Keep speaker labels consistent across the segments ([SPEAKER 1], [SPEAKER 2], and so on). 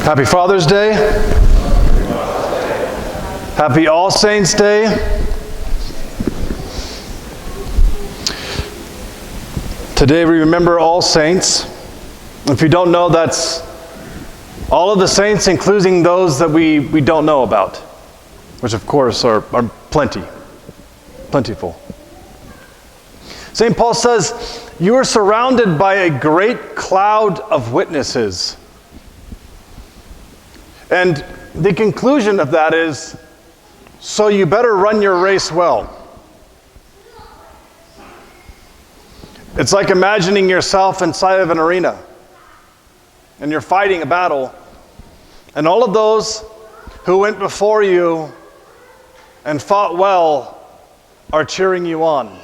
[SPEAKER 1] Happy Father's Day. Happy All Saints' Day. Today we remember all saints. If you don't know, that's all of the saints, including those that we don't know about, which of course are plentiful. St. Paul says, you are surrounded by a great cloud of witnesses. And the conclusion of that is, so you better run your race well. It's like imagining yourself inside of an arena, and you're fighting a battle, and all of those who went before you and fought well are cheering you on.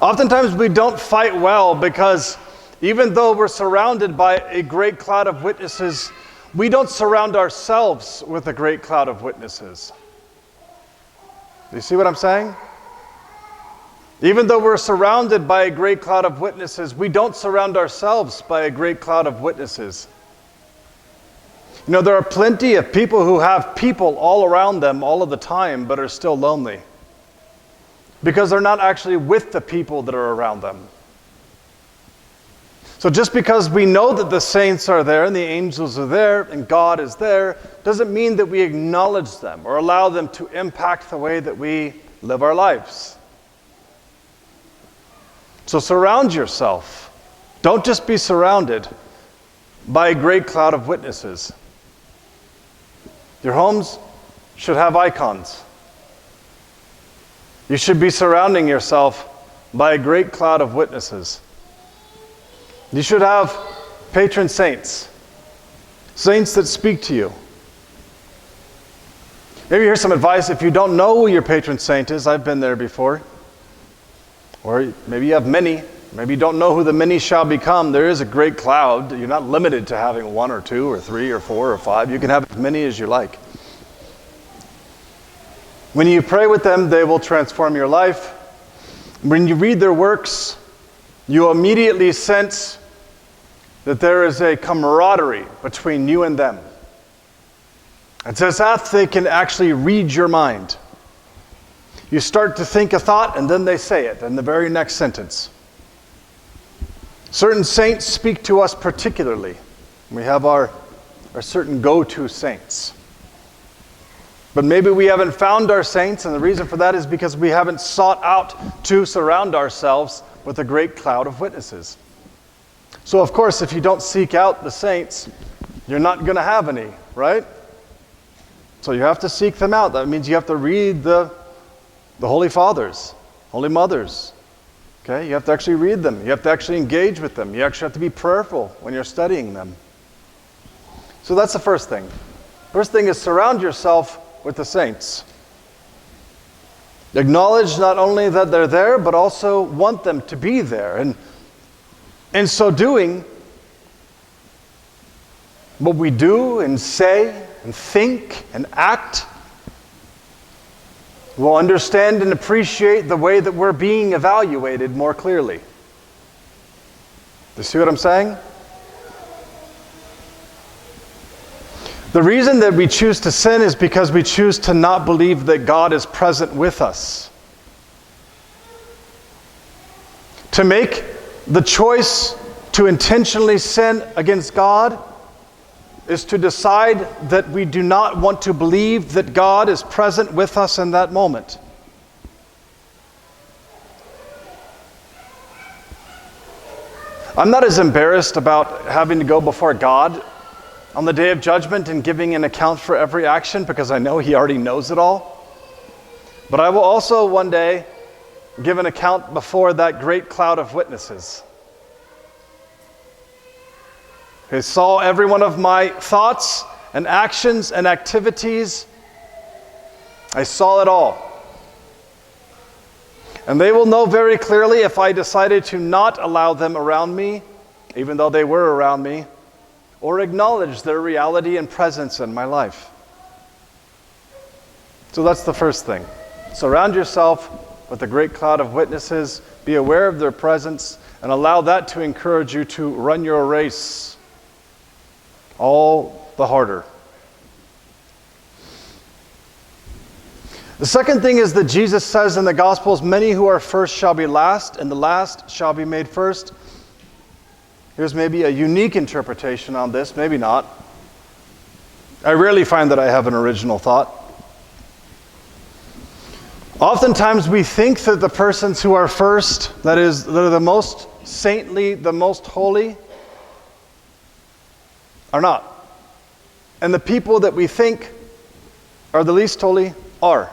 [SPEAKER 1] Oftentimes we don't fight well because even though we're surrounded by a great cloud of witnesses, we don't surround ourselves with a great cloud of witnesses. Do you see what I'm saying? Even though we're surrounded by a great cloud of witnesses, we don't surround ourselves by a great cloud of witnesses. You know, there are plenty of people who have people all around them all of the time, but are still lonely, because they're not actually with the people that are around them. So just because we know that the saints are there and the angels are there and God is there, doesn't mean that we acknowledge them or allow them to impact the way that we live our lives. So surround yourself. Don't just be surrounded by a great cloud of witnesses. Your homes should have icons. You should be surrounding yourself by a great cloud of witnesses. You should have patron saints, saints that speak to you. Maybe here's some advice. If you don't know who your patron saint is, I've been there before. Or maybe you have many. Maybe you don't know who the many shall become. There is a great cloud. You're not limited to having one or two or three or four or five. You can have as many as you like. When you pray with them, they will transform your life. When you read their works, you immediately sense that there is a camaraderie between you and them. It's as if they can actually read your mind. You start to think a thought, and then they say it in the very next sentence. Certain saints speak to us particularly. We have our certain go-to saints. But maybe we haven't found our saints, and the reason for that is because we haven't sought out to surround ourselves with a great cloud of witnesses. So of course, if you don't seek out the saints, you're not going to have any, right? So you have to seek them out. That means you have to read the Holy Fathers, Holy Mothers. Okay? You have to actually read them. You have to actually engage with them. You actually have to be prayerful when you're studying them. So that's the first thing. First thing is surround yourself with the saints. Acknowledge not only that they're there, but also want them to be there. And in so doing, what we do and say and think and act, we'll understand and appreciate the way that we're being evaluated more clearly. Do you see what I'm saying? The reason that we choose to sin is because we choose to not believe that God is present with us. To make the choice to intentionally sin against God is to decide that we do not want to believe that God is present with us in that moment. I'm not as embarrassed about having to go before God on the day of judgment and giving an account for every action, because I know He already knows it all. But I will also one day give an account before that great cloud of witnesses. He saw every one of my thoughts and actions and activities. I saw it all. And they will know very clearly if I decided to not allow them around me, even though they were around me, or acknowledge their reality and presence in my life. So that's the first thing. Surround yourself with a great cloud of witnesses. Be aware of their presence and allow that to encourage you to run your race all the harder. The second thing is that Jesus says in the Gospels, many who are first shall be last, and the last shall be made first. Here's maybe a unique interpretation on this, maybe not. I rarely find that I have an original thought. Oftentimes we think that the persons who are first, that are the most saintly, the most holy, are not. And the people that we think are the least holy are.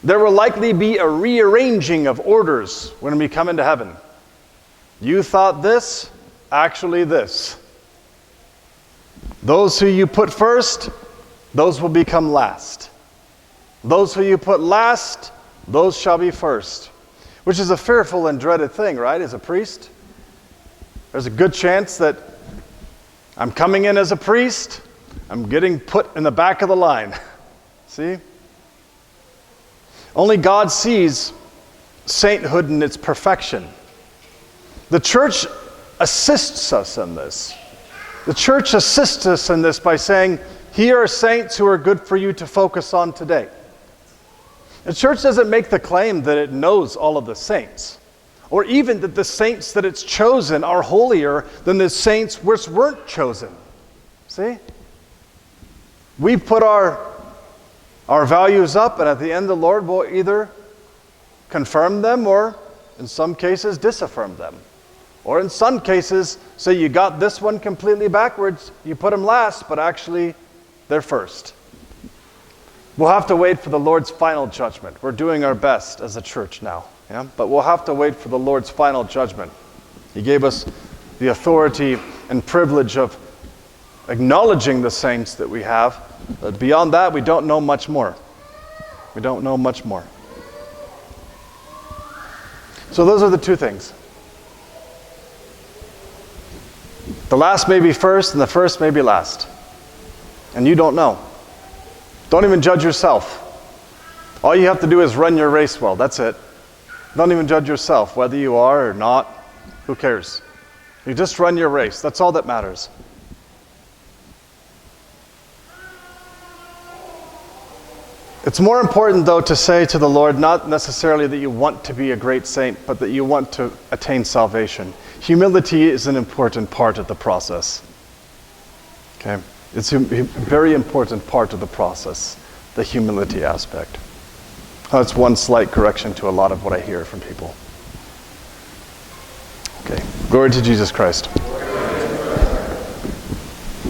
[SPEAKER 1] There will likely be a rearranging of orders when we come into heaven. You thought this, actually this. Those who you put first, those will become last. Those who you put last, those shall be first. Which is a fearful and dreaded thing, right? As a priest, there's a good chance that I'm coming in as a priest, I'm getting put in the back of the line. See? Only God sees sainthood in its perfection. The church assists us in this. The church assists us in this by saying, here are saints who are good for you to focus on today. The church doesn't make the claim that it knows all of the saints, or even that the saints that it's chosen are holier than the saints which weren't chosen. See? We put our values up, and at the end the Lord will either confirm them or, in some cases, disaffirm them. Or in some cases, say you got this one completely backwards, you put them last, but actually they're first. We'll have to wait for the Lord's final judgment. We're doing our best as a church now, but we'll have to wait for the Lord's final judgment. He gave us the authority and privilege of acknowledging the saints that we have. But beyond that, we don't know much more. We don't know much more. So those are the two things. The last may be first, and the first may be last. And you don't know. Don't even judge yourself. All you have to do is run your race well. That's it. Don't even judge yourself, whether you are or not. Who cares? You just run your race. That's all that matters. It's more important, though, to say to the Lord, not necessarily that you want to be a great saint, but that you want to attain salvation. Humility is an important part of the process. Okay? It's a very important part of the process, the humility aspect. That's one slight correction to a lot of what I hear from people. Okay. Glory to Jesus Christ.